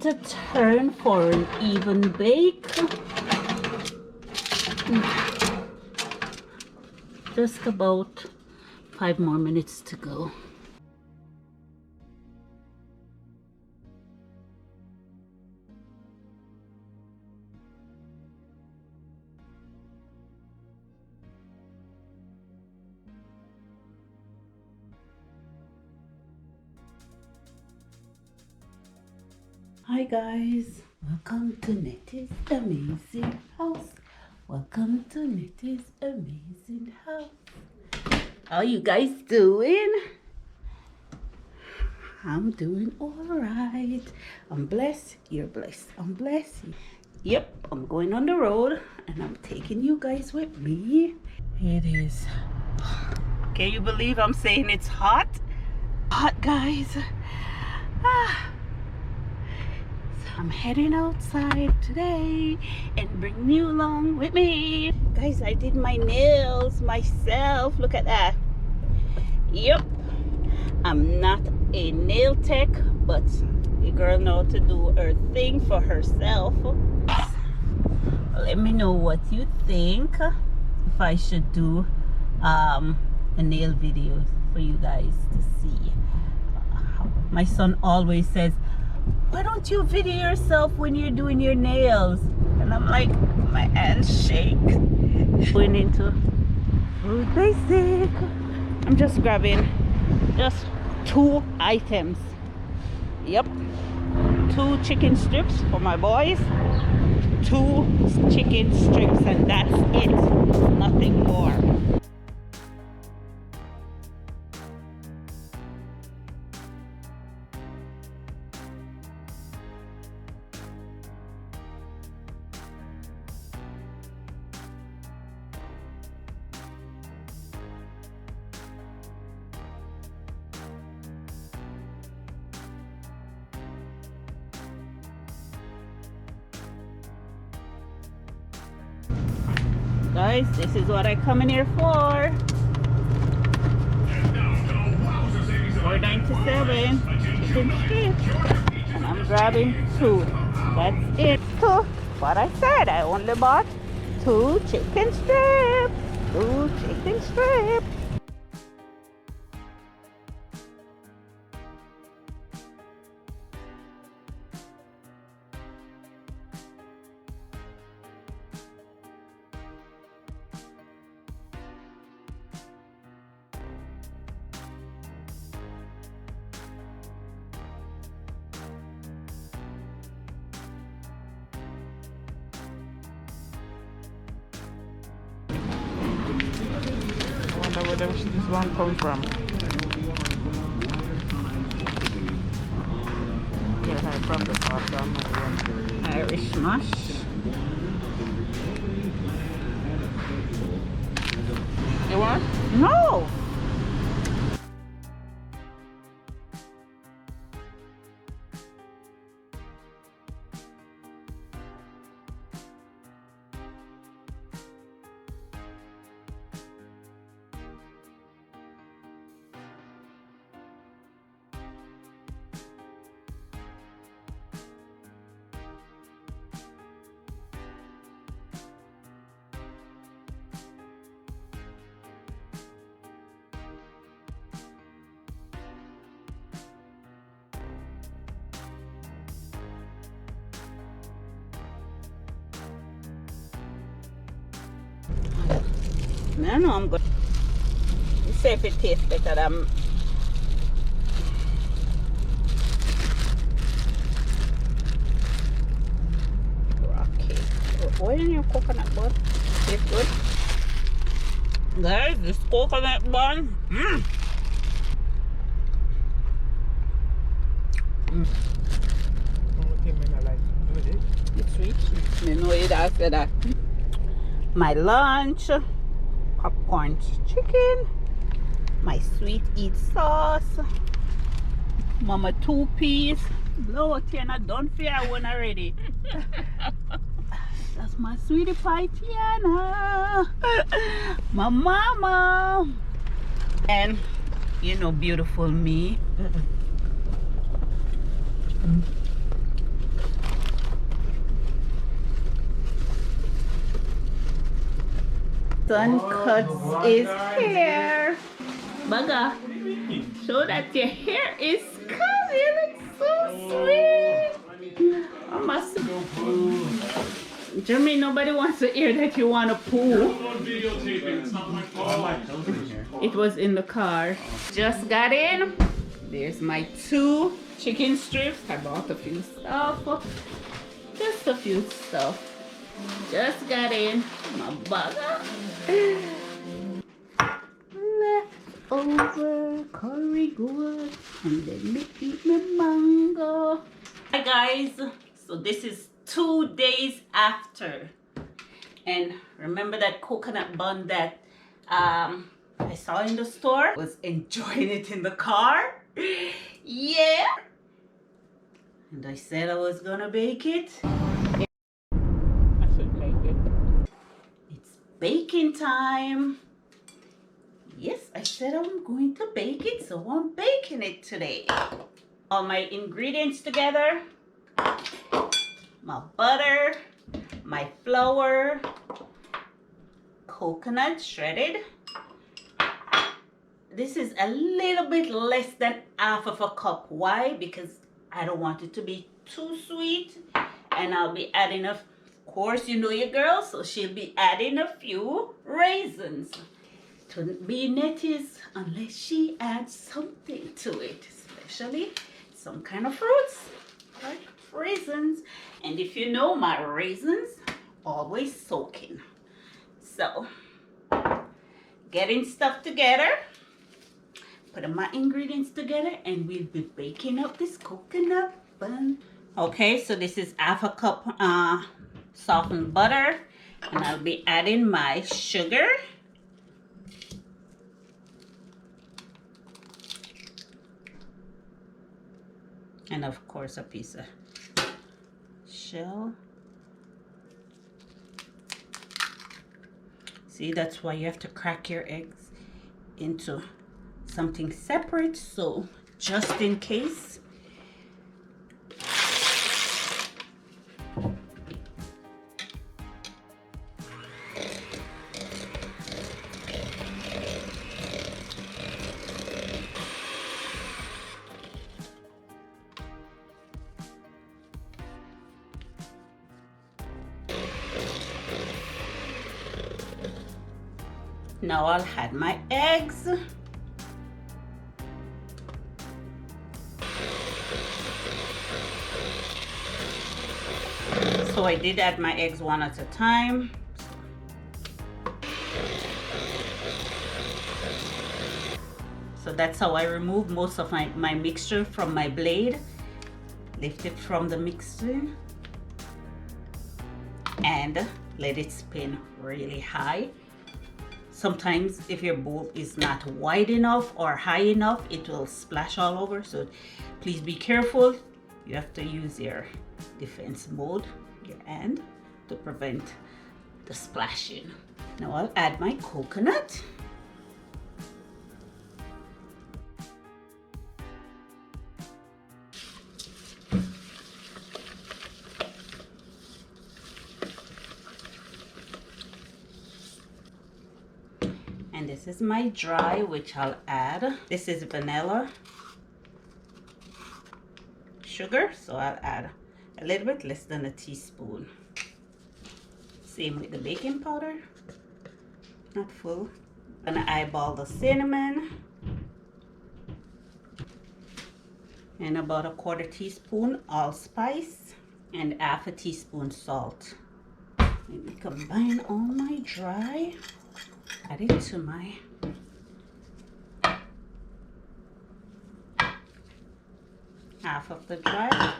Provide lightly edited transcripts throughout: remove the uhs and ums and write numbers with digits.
To turn for an even bake. Just about 5 more minutes to go. Hi guys, welcome to Nettys Amazing House. Welcome to Nettys Amazing House. How you guys doing? I'm doing all right. I'm blessed. You're blessed. I'm blessed. Yep, I'm going on the road and I'm taking you guys with me. It is. Can you believe I'm saying it's hot? Hot, guys. I'm heading outside today and bringing you along with me. Guys, I did my nails myself. Look at that. Yep. I'm not a nail tech, but the girl knows to do her thing for herself. Let me know what you think if I should do a nail video for you guys to see. My son always says, why don't you video yourself when you're doing your nails? And I'm like, my hands shake. Going into Food Basic. I'm just grabbing just 2 items. Yep, 2 chicken strips for my boys. 2 chicken strips, and that's it. Nothing more. Guys, this is what I come in here for. $4.97 chicken strips, and I'm grabbing 2. That's it. 2. What I said, I only bought 2 chicken strips. 2 chicken strips. Where this one come from? Yeah, I from the bottom. Irish mash. You want? No! I know I'm good. You say if it tastes better than rocky. What in your coconut bun? Tastes good. Guys, this coconut bun. It's sweet. You know it after that. My lunch. Popcorn chicken, my sweet eat sauce, mama 2 piece. No, Tiana, don't fear, I won already. That's my sweetie pie, Tiana. My mama. And you know, beautiful me. Son cuts his hair. Bugger, show that your hair is cut. You look so sweet. I must. Jeremy, nobody wants to hear that you want to poo. It was in the car. Just got in. There's my 2 chicken strips. I bought a few stuff. Just a few stuff. Just got in. My bugger. Leftover curry good. And then me eat my mango. Hi guys. So this is 2 days after. And remember that coconut bun that I saw in the store? Was enjoying it in the car. Yeah. And I said I was gonna bake it. I should make it. It's baking time. Yes, I said I'm going to bake it, so I'm baking it today. All my ingredients together. My butter, my flour, coconut shredded. This is a little bit less than half of a cup. Why? Because I don't want it to be too sweet. And I'll be adding, of course, you know your girl, so she'll be adding a few raisins. To be Nettys unless she adds something to it, especially some kind of fruits like raisins. And if you know, my raisins always soaking. So getting stuff together, putting my ingredients together, and we'll be baking up this coconut bun. Okay, so this is half a cup softened butter, and I'll be adding my sugar. And of course a piece of shell. See, that's why you have to crack your eggs into something separate, so just in case. Now I'll add my eggs. So I did add my eggs one at a time. So that's how I remove most of my mixture from my blade. Lift it from the mixing and let it spin really high. Sometimes if your bowl is not wide enough or high enough, it will splash all over. So please be careful. You have to use your defense mode, your hand, to prevent the splashing. Now I'll add my coconut. And this is my dry, which I'll add. This is vanilla sugar, so I'll add a little bit less than a teaspoon. Same with the baking powder, not full. I'm gonna eyeball the cinnamon and about a 1/4 teaspoon allspice and 1/2 teaspoon salt. Let me combine all my dry. Add it to my half of the dry.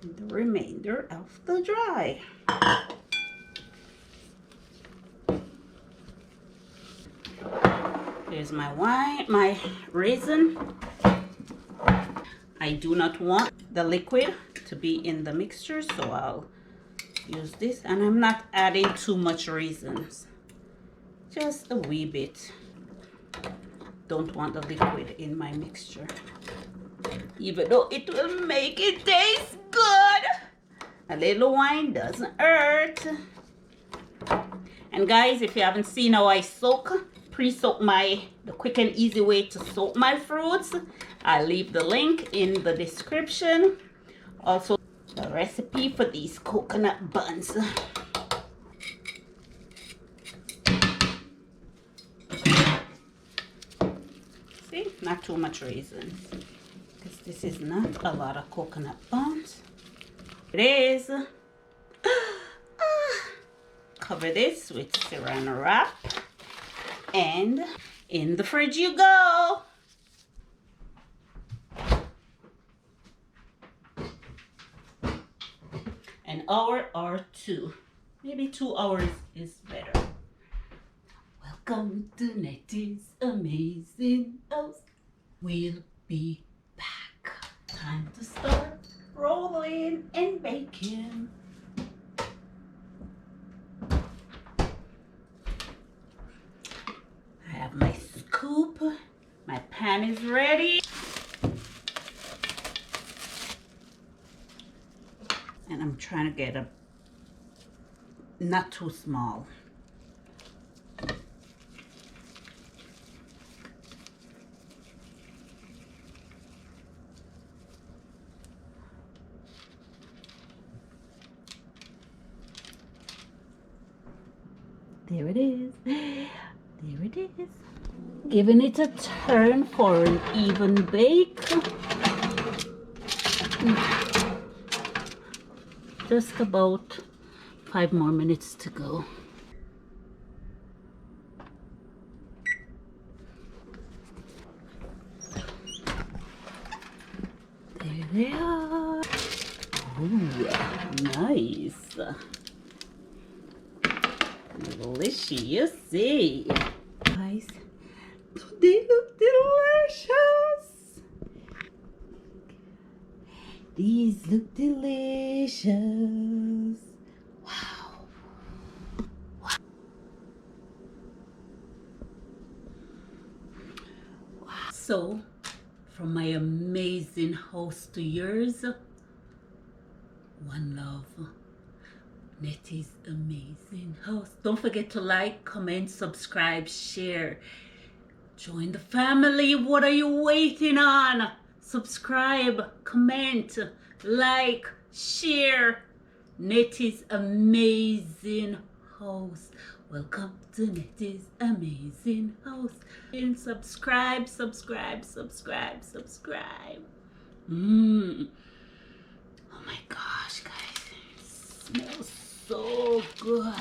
And the remainder of the dry. Here's my wine, my raisin. I do not want the liquid to be in the mixture, so I'll use this. And I'm not adding too much raisins, just a wee bit. Don't want the liquid in my mixture. even though it will make it taste good. A little wine doesn't hurt. And guys, if you haven't seen how I pre-soak the quick and easy way to soak my fruits, I'll leave the link in the description. Also, the recipe for these coconut buns. See, not too much raisins, because this is not a lot of coconut buns. It is. Cover this with saran wrap, and in the fridge you go. An hour or two, maybe 2 hours is better. Welcome to Nettys Amazing House. We'll be back. Time to start rolling and baking. I have my scoop. My pan is ready. And I'm trying to get a not too small. There it is. There it is. Giving it a turn for an even bake. Just about 5 more minutes to go. There they are. Ooh, nice. Delicious. Guys, they look delicious. These look delicious. Wow. So, from my amazing house to yours, one love. Nettys Amazing House. Don't forget to like, comment, subscribe, share. Join the family. What are you waiting on? Subscribe, comment, like, share. Nettys Amazing House. Welcome to Nettys Amazing House. And subscribe. Oh my gosh, guys. It smells so good.